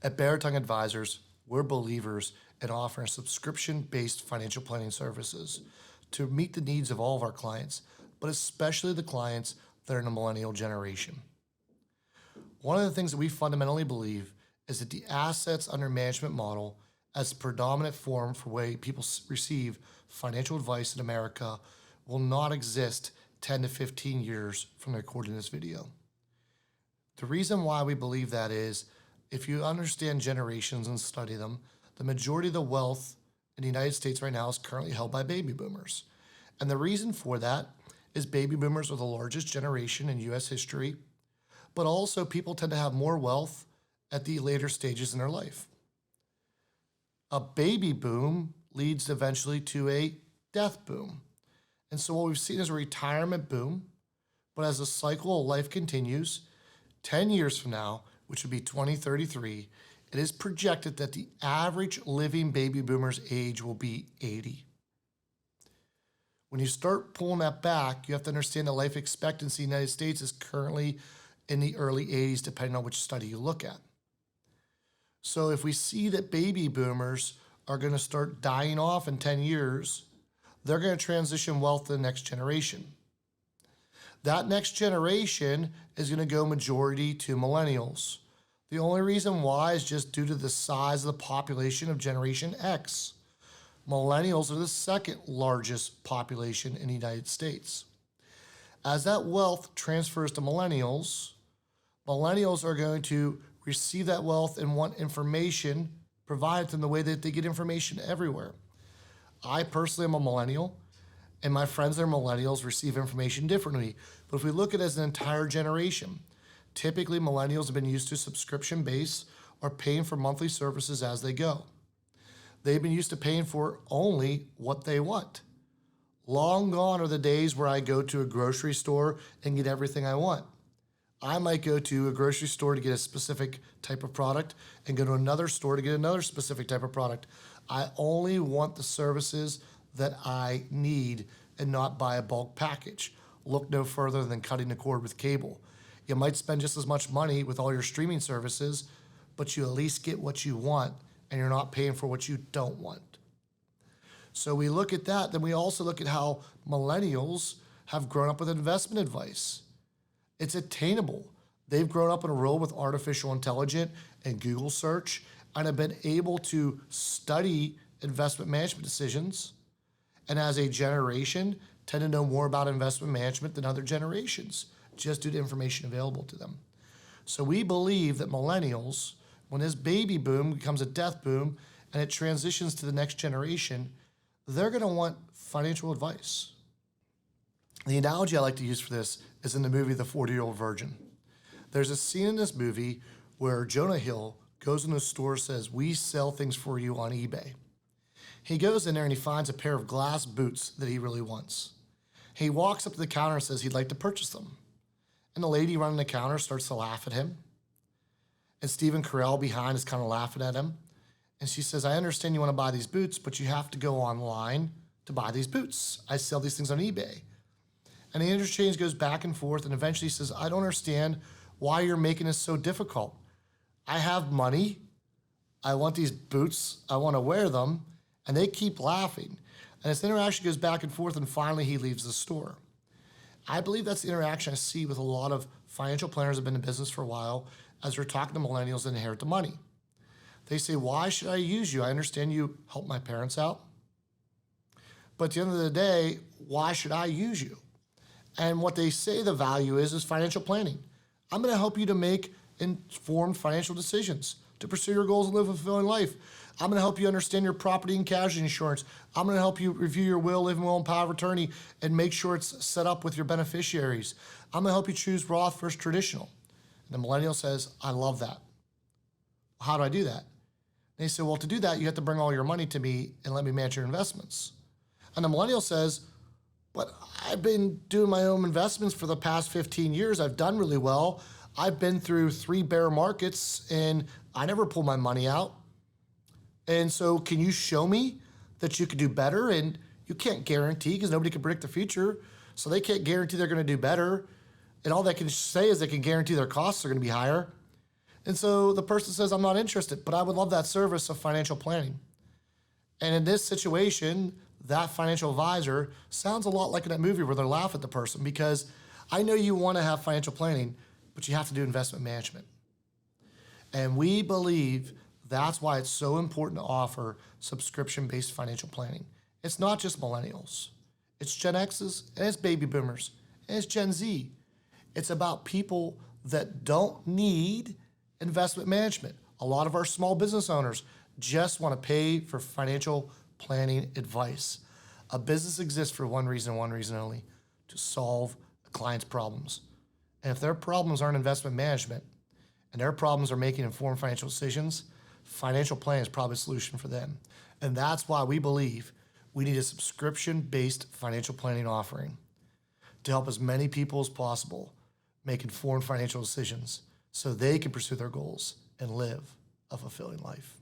At Beratung Advisors, we're believers in offering subscription-based financial planning services to meet the needs of all of our clients, but especially the clients that are in the millennial generation. One of the things that we fundamentally believe is that the assets under management model as the predominant form for way people receive financial advice in America will not exist 10 to 15 years from the recording of this video. The reason why we believe that is, if you understand generations and study them, the majority of the wealth in the United States right now is currently held by baby boomers. And the reason for that is baby boomers are the largest generation in US history, but also people tend to have more wealth at the later stages in their life. A baby boom leads eventually to a death boom. And so what we've seen is a retirement boom, but as the cycle of life continues, 10 years from now, which would be 2033, it is projected that the average living baby boomer's age will be 80. When you start pulling that back, you have to understand that life expectancy in the United States is currently in the early 80s, depending on which study you look at. So if we see that baby boomers are going to start dying off in 10 years, they're going to transition wealth to the next generation. That next generation is going to go majority to millennials. The only reason why is just due to the size of the population of Generation X. Millennials are the second largest population in the United States. As that wealth transfers to millennials, millennials are going to receive that wealth and want information provided to them the way that they get information everywhere. I personally am a millennial, and my friends that are millennials receive information differently. But if we look at it as an entire generation, typically millennials have been used to subscription-based or paying for monthly services as they go. They've been used to paying for only what they want. Long gone are the days where I go to a grocery store and get everything I want. I might go to a grocery store to get a specific type of product and go to another store to get another specific type of product. I only want the services that I need and not buy a bulk package. Look no further than cutting the cord with cable. You might spend just as much money with all your streaming services, but you at least get what you want and you're not paying for what you don't want. So we look at that, then we also look at how millennials have grown up with investment advice. It's attainable. They've grown up in a world with artificial intelligence and Google search and have been able to study investment management decisions, and as a generation tend to know more about investment management than other generations just due to information available to them. So we believe that millennials, when this baby boom becomes a death boom and it transitions to the next generation, they're going to want financial advice. The analogy I like to use for this is in the movie The 40-Year-Old Virgin. There's a scene in this movie where Jonah Hill goes in the store and says, "We sell things for you on eBay." He goes in there and he finds a pair of glass boots that he really wants. He walks up to the counter and says he'd like to purchase them. And the lady running the counter starts to laugh at him. And Stephen Carell behind is kind of laughing at him. And she says, "I understand you want to buy these boots, but you have to go online to buy these boots. I sell these things on eBay." And the interchange goes back and forth, and eventually he says, "I don't understand why you're making this so difficult. I have money. I want these boots. I want to wear them." And they keep laughing. And this interaction goes back and forth, and finally he leaves the store. I believe that's the interaction I see with a lot of financial planners that have been in business for a while as they're talking to millennials that inherit the money. They say, "Why should I use you? I understand you helped my parents out. But at the end of the day, why should I use you?" And what they say the value is financial planning. I'm going to help you to make informed financial decisions, to pursue your goals and live a fulfilling life. I'm going to help you understand your property and casualty insurance. I'm going to help you review your will, living will, and power of attorney and make sure it's set up with your beneficiaries. I'm going to help you choose Roth versus traditional. And the millennial says, "I love that. How do I do that?" And they say, "Well, to do that, you have to bring all your money to me and let me manage your investments." And the millennial says, "But I've been doing my own investments for the past 15 years. I've done really well. I've been through 3 bear markets and I never pull my money out. And so can you show me that you could do better?" And you can't guarantee because nobody can predict the future. So they can't guarantee they're going to do better. And all they can say is they can guarantee their costs are going to be higher. And so the person says, I'm not interested, but I would love that service of financial planning. And in this situation, that financial advisor sounds a lot like in that movie where they laugh at the person, because I know you want to have financial planning, but you have to do investment management. And we believe that's why it's so important to offer subscription-based financial planning. It's not just millennials. It's Gen X's, and it's baby boomers, and it's Gen Z. It's about people that don't need investment management. A lot of our small business owners just want to pay for financial planning advice. A business exists for one reason and one reason only: to solve a client's problems. And if their problems aren't investment management and their problems are making informed financial decisions, financial planning is probably a solution for them. And that's why we believe we need a subscription-based financial planning offering to help as many people as possible make informed financial decisions so they can pursue their goals and live a fulfilling life.